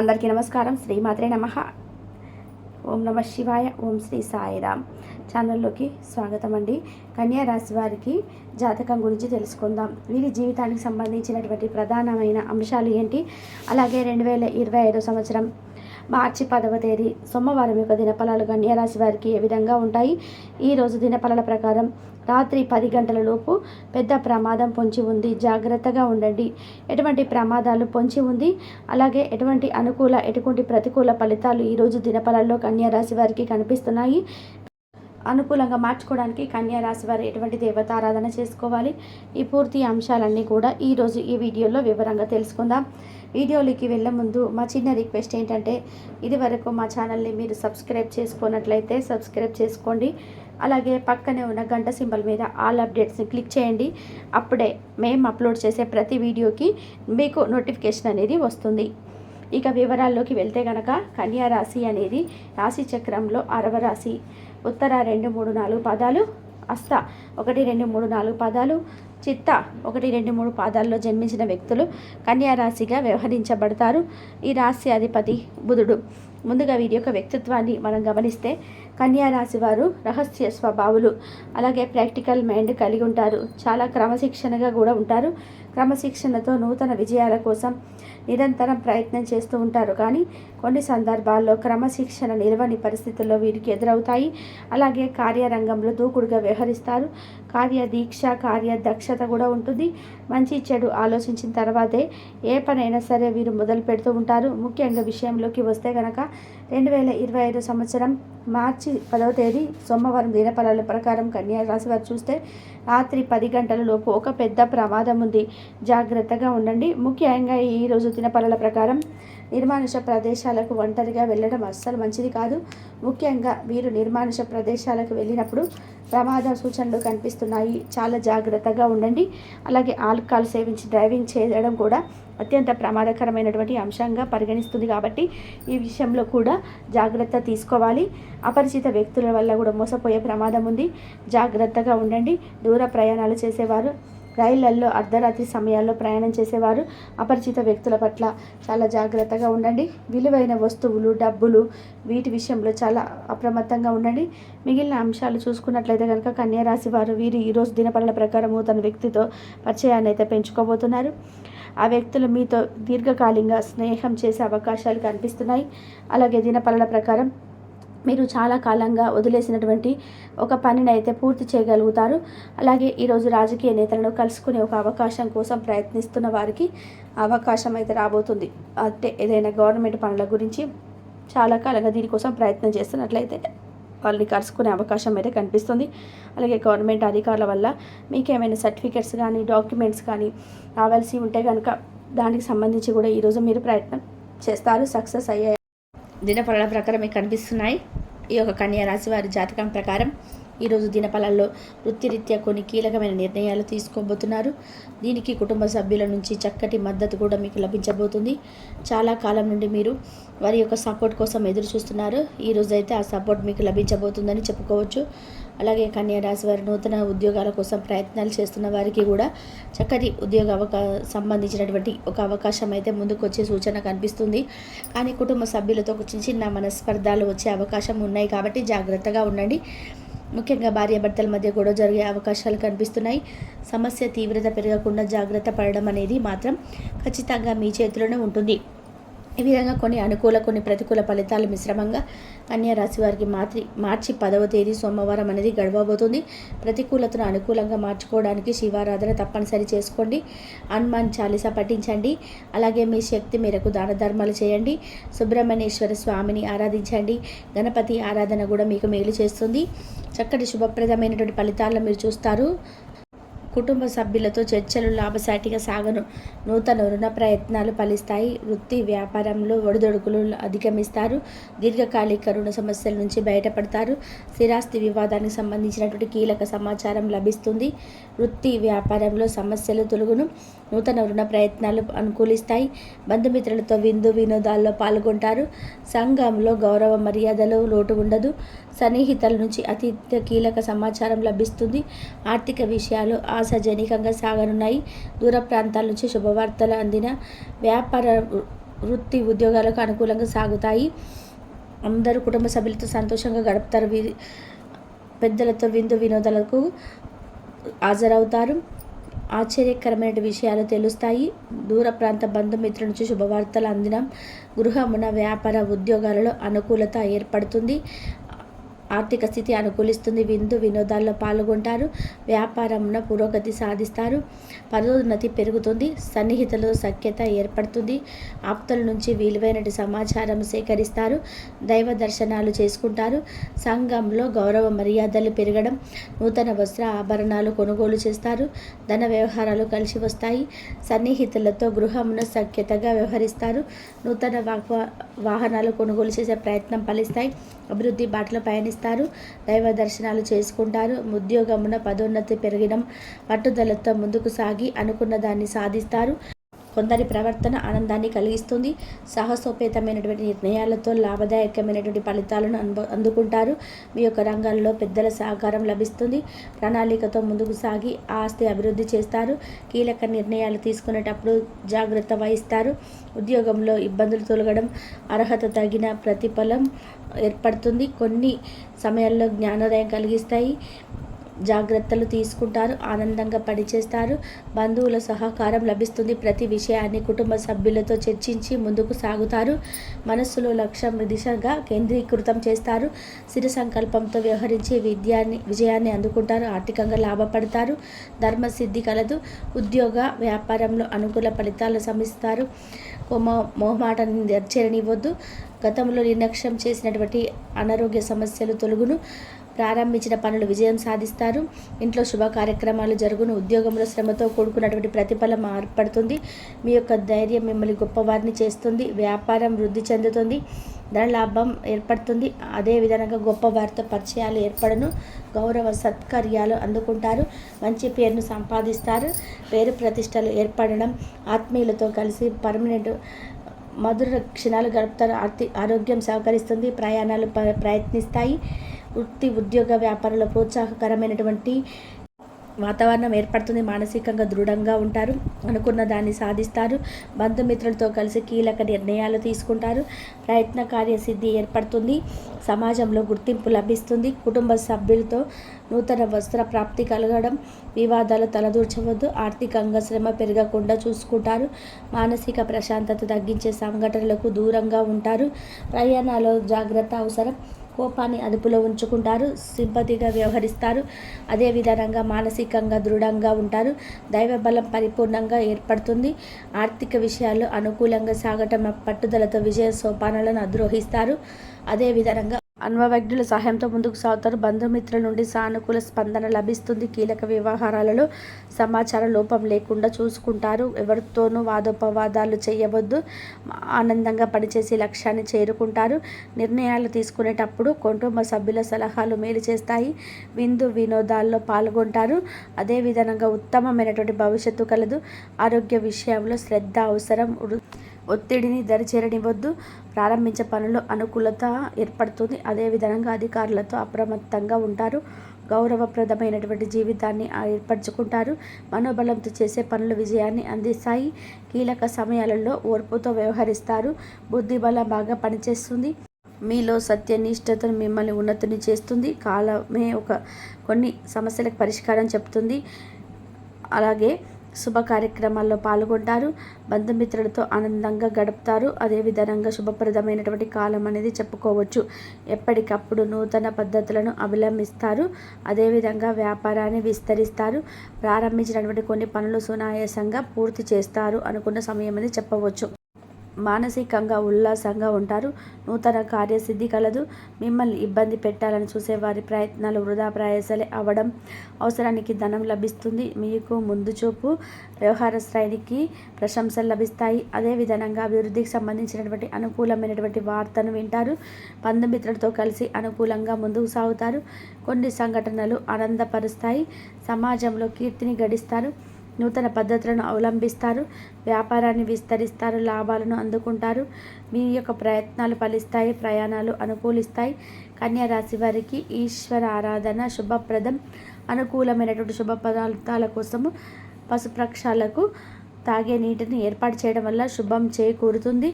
అందరికీ నమస్కారం. శ్రీమాత్రే నమః. ఓం నమ శివాయ. ఓం శ్రీ సాయిరామ్ ఛానల్లోకి స్వాగతం అండి. కన్యా రాశి వారికి జాతకం గురించి తెలుసుకుందాం. వీరి జీవితానికి సంబంధించినటువంటి ప్రధానమైన అంశాలు ఏంటి, అలాగే 2025 సంవత్సరం మార్చి 10వ తేదీ సోమవారం యొక్క దినఫలాలు కన్యా రాశి వారికి ఏ విధంగా ఉంటాయి. ఈరోజు దినఫలాల ప్రకారం రాత్రి 10 గంటల లోపు పెద్ద ప్రమాదం పొంచి ఉంది, జాగ్రత్తగా ఉండండి. ఎటువంటి ప్రమాదాలు పొంచి ఉంది, అలాగే ఎటువంటి ప్రతికూల ఫలితాలు ఈరోజు దినఫలాల్లో కన్యా రాశి వారికి కనిపిస్తున్నాయి. అనుకూలంగా మార్చుకోవడానికి కన్యా రాశి వారు ఎటువంటి దేవతారాధన చేసుకోవాలి, ఈ పూర్తి అంశాలన్నీ కూడా ఈరోజు ఈ వీడియోలో వివరంగా తెలుసుకుందాం. వీడియోలోకి వెళ్ళే ముందు మా చిన్న రిక్వెస్ట్ ఏంటంటే, ఇది వరకు మా ఛానల్ని మీరు సబ్స్క్రైబ్ చేసుకున్నట్లయితే సబ్స్క్రైబ్ చేసుకోండి. అలాగే పక్కనే ఉన్న గంట సింబల్ మీద ఆల్ అప్డేట్స్ని క్లిక్ చేయండి. అప్పుడే మేము అప్లోడ్ చేసే ప్రతి వీడియోకి మీకు నోటిఫికేషన్ అనేది వస్తుంది. ఇక వివరాల్లోకి వెళ్తే కనుక కన్యా రాశి అనేది రాశి చక్రంలో 6వ రాశి. ఉత్తర 2, 3, 4 పాదాలు, హస్త 1, 2, 3, 4 పాదాలు, చిత్త 1, 2, 3 పాదాల్లో జన్మించిన వ్యక్తులు కన్యా రాశిగా వ్యవహరించబడతారు. ఈ రాశి అధిపతి బుధుడు. ముందుగా వీరి యొక్క వ్యక్తిత్వాన్ని మనం గమనిస్తే కన్యా రాశి వారు రహస్య స్వభావులు, అలాగే ప్రాక్టికల్ మైండ్ కలిగి ఉంటారు. చాలా క్రమశిక్షణగా కూడా ఉంటారు. క్రమశిక్షణతో నూతన విజయాల కోసం నిరంతరం ప్రయత్నం చేస్తూ ఉంటారు. కానీ కొన్ని సందర్భాల్లో క్రమశిక్షణ నిలవని పరిస్థితుల్లో వీరికి ఎదురవుతాయి. అలాగే కార్యరంగంలో దూకుడుగా వ్యవహరిస్తారు. కార్యదీక్ష, కార్యదక్షత కూడా ఉంటుంది. మంచి చెడు ఆలోచించిన తర్వాతే ఏ పనైనా సరే వీరు మొదలు పెడుతూ ఉంటారు. ముఖ్యంగా విషయంలోకి వస్తే కనుక 2025 సంవత్సరం మార్చి 10వ తేదీ సోమవారం దినఫలాల ప్రకారం కన్యా రాశి వారు చూస్తే రాత్రి 10 గంటల లోపు ఒక పెద్ద ప్రమాదం ఉంది, జాగ్రత్తగా ఉండండి. ముఖ్యంగా ఈరోజు దినఫలాల ప్రకారం నిర్మానుష ప్రదేశాలకు ఒంటరిగా వెళ్ళడం అస్సలు మంచిది కాదు. ముఖ్యంగా వీరు నిర్మానుష ప్రదేశాలకు వెళ్ళినప్పుడు ప్రమాద సూచనలు కనిపిస్తున్నాయి, చాలా జాగ్రత్తగా ఉండండి. అలాగే ఆల్కహాల్ సేవించి డ్రైవింగ్ చేయడం కూడా అత్యంత ప్రమాదకరమైనటువంటి అంశంగా పరిగణిస్తుంది. కాబట్టి ఈ విషయంలో కూడా జాగ్రత్త తీసుకోవాలి. అపరిచిత వ్యక్తుల వల్ల కూడా మోసపోయే ప్రమాదం ఉంది, జాగ్రత్తగా ఉండండి. దూర ప్రయాణాలు చేసేవారు, రైళ్లల్లో అర్ధరాత్రి సమయాల్లో ప్రయాణం చేసేవారు అపరిచిత వ్యక్తుల పట్ల చాలా జాగ్రత్తగా ఉండండి. విలువైన వస్తువులు, డబ్బులు వీటి విషయంలో చాలా అప్రమత్తంగా ఉండండి. మిగిలిన అంశాలు చూసుకున్నట్లయితే కనుక కన్యా రాశి వారు వీరు ఈరోజు దినఫలాల ప్రకారం తన వ్యక్తితో పరిచయాన్ని అయితే పెంచుకోబోతున్నారు. ఆ వ్యక్తులు మీతో దీర్ఘకాలికంగా స్నేహం చేసే అవకాశాలు కనిపిస్తున్నాయి. అలాగే దినఫలాల ప్రకారం మీరు చాలా కాలంగా వదిలేసినటువంటి ఒక పనిని అయితే పూర్తి చేయగలుగుతారు. అలాగే ఈరోజు రాజకీయ నేతలను కలుసుకునే ఒక అవకాశం కోసం ప్రయత్నిస్తున్న వారికి అవకాశం అయితే రాబోతుంది. అంటే ఏదైనా గవర్నమెంట్ పనుల గురించి చాలా కాలంగా దీనికోసం ప్రయత్నం చేస్తున్నట్లయితే వాళ్ళని కలుసుకునే అవకాశం అయితే కనిపిస్తుంది. అలాగే గవర్నమెంట్ అధికారుల వల్ల మీకు ఏమైనా సర్టిఫికెట్స్ కానీ డాక్యుమెంట్స్ కానీ రావాల్సి ఉంటే కనుక దానికి సంబంధించి కూడా ఈరోజు మీరు ప్రయత్నం చేస్తారు, సక్సెస్ అయ్యే దినఫలాల ప్రకారం మీకు కనిపిస్తున్నాయి. ఈ యొక్క కన్యా రాశి వారి జాతకం ప్రకారం ఈరోజు దినఫలాల్లో వృత్తిరీత్యా కొన్ని కీలకమైన నిర్ణయాలు తీసుకోబోతున్నారు. దీనికి కుటుంబ సభ్యుల నుంచి చక్కటి మద్దతు కూడా మీకు లభించబోతుంది. చాలా కాలం నుండి మీరు వారి యొక్క సపోర్ట్ కోసం ఎదురు చూస్తున్నారు. ఈరోజు అయితే ఆ సపోర్ట్ మీకు లభించబోతుందని చెప్పుకోవచ్చు. అలాగే కన్యా రాశి వారి నూతన ఉద్యోగాల కోసం ప్రయత్నాలు చేస్తున్న వారికి కూడా చక్కటి ఉద్యోగ సంబంధించినటువంటి ఒక అవకాశం అయితే ముందుకు వచ్చే సూచన కనిపిస్తుంది. కానీ కుటుంబ సభ్యులతో చిన్న చిన్న మనస్పర్ధాలు వచ్చే అవకాశం ఉన్నాయి కాబట్టి జాగ్రత్తగా ఉండండి. ముఖ్యంగా భార్యాభర్తల మధ్య గొడవ జరిగే అవకాశాలు కనిపిస్తున్నాయి. సమస్య తీవ్రత పెరగకుండా జాగ్రత్త పడడం అనేది మాత్రం ఖచ్చితంగా మీ చేతిలోనే ఉంటుంది. ఈ విధంగా కొన్ని అనుకూల కొన్ని ప్రతికూల ఫలితాల మిశ్రమంగా కన్యా రాశి వారికి మార్చి 10వ తేదీ సోమవారం అనేది గడవబోతుంది. ప్రతికూలతను అనుకూలంగా మార్చుకోవడానికి శివారాధన తప్పనిసరి చేసుకోండి. హనుమాన్ చాలీసా పఠించండి. అలాగే మీ శక్తి మేరకు దాన ధర్మాలు చేయండి. సుబ్రహ్మణ్యేశ్వర స్వామిని ఆరాధించండి. గణపతి ఆరాధన కూడా మీకు మేలు చేస్తుంది. చక్కటి శుభప్రదమైనటువంటి ఫలితాలను మీరు చూస్తారు. కుటుంబ సభ్యులతో చర్చలు లాభసాటిగా సాగను. నూతన రుణ ప్రయత్నాలు ఫలిస్తాయి. వృత్తి వ్యాపారంలో ఒడిదొడుకులు అధిగమిస్తారు. దీర్ఘకాలిక రుణ సమస్యల నుంచి బయటపడతారు. స్థిరాస్తి వివాదానికి సంబంధించినటువంటి కీలక సమాచారం లభిస్తుంది. వృత్తి వ్యాపారంలో సమస్యలు తొలగును. నూతన రుణ ప్రయత్నాలు అనుకూలిస్తాయి. బంధుమిత్రులతో వినోదాల్లో పాల్గొంటారు. సంఘంలో గౌరవ మర్యాదలో లోటు ఉండదు. సన్నిహితుల నుంచి అత్యంత కీలక సమాచారం లభిస్తుంది. ఆర్థిక విషయాలు ఆశాజనకంగా సాగనున్నాయి. దూర ప్రాంతాల నుంచి శుభవార్తలు అందిన వృత్తి ఉద్యోగాలకు అనుకూలంగా సాగుతాయి. అందరూ కుటుంబ సభ్యులతో సంతోషంగా గడుపుతారు. పెద్దలతో విందు వినోదాలకు హాజరవుతారు. ఆశ్చర్యకరమైన విషయాలు తెలుస్తాయి. దూర ప్రాంత బంధుమిత్రుల నుంచి శుభవార్తలు అందడం, గృహమున వ్యాపార ఉద్యోగాలలో అనుకూలత ఏర్పడుతుంది. ఆర్థిక స్థితి అనుకూలిస్తుంది. విందు వినోదాల్లో పాల్గొంటారు. వ్యాపారంలో పురోగతి సాధిస్తారు. పదోన్నతి పెరుగుతుంది. సన్నిహితులతో సఖ్యత ఏర్పడుతుంది. ఆప్తుల నుంచి విలువైన సమాచారం సేకరిస్తారు. దైవ దర్శనాలు చేసుకుంటారు. సంఘంలో గౌరవ మర్యాదలు పెరగడం, నూతన వస్త్ర ఆభరణాలు కొనుగోలు చేస్తారు. ధన వ్యవహారాలు కలిసి వస్తాయి. సన్నిహితులతో గృహమున సఖ్యతగా వ్యవహరిస్తారు. నూతన వాహనాలు కొనుగోలు చేసే ప్రయత్నం ఫలిస్తాయి. అభివృద్ధి బాటలో పయనిస్తారు. దైవ దర్శనాలు చేసుకుంటారు. ఉద్యోగమున పదోన్నతి పెరగడం, పట్టుదలతో ముందుకు సాగి అనుకున్న దాన్ని సాధిస్తారు. కొందరి ప్రవర్తన ఆనందాన్ని కలిగిస్తుంది. సాహసోపేతమైనటువంటి నిర్ణయాలతో లాభదాయకమైనటువంటి ఫలితాలను అందుకుంటారు. మీ యొక్క రంగాల్లో పెద్దల సహకారం లభిస్తుంది. ప్రణాళికతో ముందుకు సాగి ఆస్తి అభివృద్ధి చేస్తారు. కీలక నిర్ణయాలు తీసుకునేటప్పుడు జాగ్రత్త వహిస్తారు. ఉద్యోగంలో ఇబ్బందులు తొలగడం, అర్హత తగిన ప్రతిఫలం ఏర్పడుతుంది. కొన్ని సమయాల్లో జ్ఞానోదయం కలిగిస్తాయి. జాగ్రత్తలు తీసుకుంటారు. ఆనందంగా పనిచేస్తారు. బంధువుల సహకారం లభిస్తుంది. ప్రతి విషయాన్ని కుటుంబ సభ్యులతో చర్చించి ముందుకు సాగుతారు. మనస్సులో లక్ష్యం దిశగా కేంద్రీకృతం చేస్తారు. స్థిర సంకల్పంతో వ్యవహరించి విజయాన్ని అందుకుంటారు. ఆర్థికంగా లాభపడతారు. ధర్మసిద్ధి కలదు. ఉద్యోగ వ్యాపారంలో అనుకూల ఫలితాలు సమిస్తారు. మొహమాటాన్ని చేరనివ్వద్దు. గతంలో నిర్లక్ష్యం చేసినటువంటి అనారోగ్య సమస్యలు తొలగును. ప్రారంభించిన పనులు విజయం సాధిస్తారు. ఇంట్లో శుభ కార్యక్రమాలు జరుగును. ఉద్యోగంలో శ్రమతో కూడుకున్నటువంటి ప్రతిఫలం ఏర్పడుతుంది. మీ యొక్క ధైర్యం మిమ్మల్ని గొప్పవారిని చేస్తుంది. వ్యాపారం వృద్ధి చెందుతుంది. ధన లాభం ఏర్పడుతుంది. అదేవిధంగా గొప్ప వారితో పరిచయాలు ఏర్పడను. గౌరవ సత్కార్యాలు అందుకుంటారు. మంచి పేరును సంపాదిస్తారు. పేరు ప్రతిష్టలు ఏర్పడడం, ఆత్మీయులతో కలిసి పర్మనెంట్ మధుర క్షణాలు గడుపుతారు. ఆరోగ్యం సహకరిస్తుంది. ప్రయాణాలు ప్రయత్నిస్తాయి. వృత్తి ఉద్యోగ వ్యాపారంలో ప్రోత్సాహకరమైనటువంటి వాతావరణం ఏర్పడుతుంది. మానసికంగా దృఢంగా ఉంటారు. అనుకున్న దాన్ని సాధిస్తారు. బంధుమిత్రులతో కలిసి కీలక నిర్ణయాలు తీసుకుంటారు. ప్రయత్న కార్యసిద్ధి ఏర్పడుతుంది. సమాజంలో గుర్తింపు లభిస్తుంది. కుటుంబ సభ్యులతో నూతన వస్త్ర ప్రాప్తి కలగడం, వివాదాలు తలదూర్చవద్దు. ఆర్థికంగా శ్రమ పెరగకుండా చూసుకుంటారు. మానసిక ప్రశాంతత తగ్గించే సంఘటనలకు దూరంగా ఉంటారు. ప్రయాణాల్లో జాగ్రత్త అవసరం. కోపాన్ని అదుపులో ఉంచుకుంటారు. సింపతిగా వ్యవహరిస్తారు. అదేవిధంగా మానసికంగా దృఢంగా ఉంటారు. దైవ బలం పరిపూర్ణంగా ఏర్పడుతుంది. ఆర్థిక విషయాల్లో అనుకూలంగా సాగటం, పట్టుదలతో విజయ సోపానాలను అధిరోహిస్తారు. అదేవిధంగా అనుభవజ్ఞుల సహాయంతో ముందుకు సాగుతారు. బంధుమిత్రుల నుండి సానుకూల స్పందన లభిస్తుంది. కీలక వ్యవహారాలలో సమాచార లోపం లేకుండా చూసుకుంటారు. ఎవరితోనూ వాదోపవాదాలు చేయవద్దు. ఆనందంగా పనిచేసి లక్ష్యాన్ని చేరుకుంటారు. నిర్ణయాలు తీసుకునేటప్పుడు కుటుంబ సభ్యుల సలహాలు మేలు చేస్తాయి. విందు వినోదాల్లో పాల్గొంటారు. అదేవిధంగా ఉత్తమమైనటువంటి భవిష్యత్తు కలదు. ఆరోగ్య విషయంలో శ్రద్ధ అవసరం. ఒత్తిడిని దరిచేరనివ్వద్దు. ప్రారంభించే పనుల్లో అనుకూలత ఏర్పడుతుంది. అదేవిధంగా అధికారులతో అప్రమత్తంగా ఉంటారు. గౌరవప్రదమైనటువంటి జీవితాన్ని ఏర్పరచుకుంటారు. మనోబలంతో చేసే పనులు విజయాన్ని అందిస్తాయి. కీలక సమయాలలో ఓర్పుతో వ్యవహరిస్తారు. బుద్ధిబలం బాగా పనిచేస్తుంది. మీలో సత్యనిష్టతను మిమ్మల్ని ఉన్నతిని చేస్తుంది. కాలమే కొన్ని సమస్యలకు పరిష్కారం చెప్తుంది. అలాగే శుభ కార్యక్రమాల్లో పాల్గొంటారు. బంధుమిత్రులతో ఆనందంగా గడుపుతారు. అదేవిధంగా శుభప్రదమైనటువంటి కాలం అనేది చెప్పుకోవచ్చు. ఎప్పటికప్పుడు నూతన పద్ధతులను అవలంబిస్తారు. అదేవిధంగా వ్యాపారాన్ని విస్తరిస్తారు. ప్రారంభించినటువంటి కొన్ని పనులు సునాయాసంగా పూర్తి చేస్తారు అనుకున్న సమయం అని చెప్పవచ్చు. మానసికంగా ఉల్లాసంగా ఉంటారు. నూతన కార్యసిద్ధి కలదు. మిమ్మల్ని ఇబ్బంది పెట్టాలని చూసే వారి ప్రయత్నాలు వృధా ప్రయాసలే అవ్వడం. అవసరానికి ధనం లభిస్తుంది. మీకు ముందు చూపు. వ్యవహార శ్రేణికి ప్రశంసలు లభిస్తాయి. అదేవిధంగా అభివృద్ధికి సంబంధించినటువంటి అనుకూలమైనటువంటి వార్తను వింటారు. బంధుమిత్రులతో కలిసి అనుకూలంగా ముందుకు సాగుతారు. కొన్ని సంఘటనలు ఆనందపరుస్తాయి. సమాజంలో కీర్తిని గడిస్తారు. నూతన పద్ధతులను అవలంబిస్తారు. వ్యాపారాన్ని విస్తరిస్తారు. లాభాలను అందుకుంటారు. మీ యొక్క ప్రయత్నాలు ఫలిస్తాయి. ప్రయాణాలు అనుకూలిస్తాయి. కన్యా రాశి వారికి ఈశ్వర ఆరాధన శుభప్రదం. అనుకూలమైనటువంటి శుభ పదార్థాల కోసము పశుపక్షాలకు తాగే నీటిని ఏర్పాటు చేయడం వల్ల శుభం చేకూరుతుంది.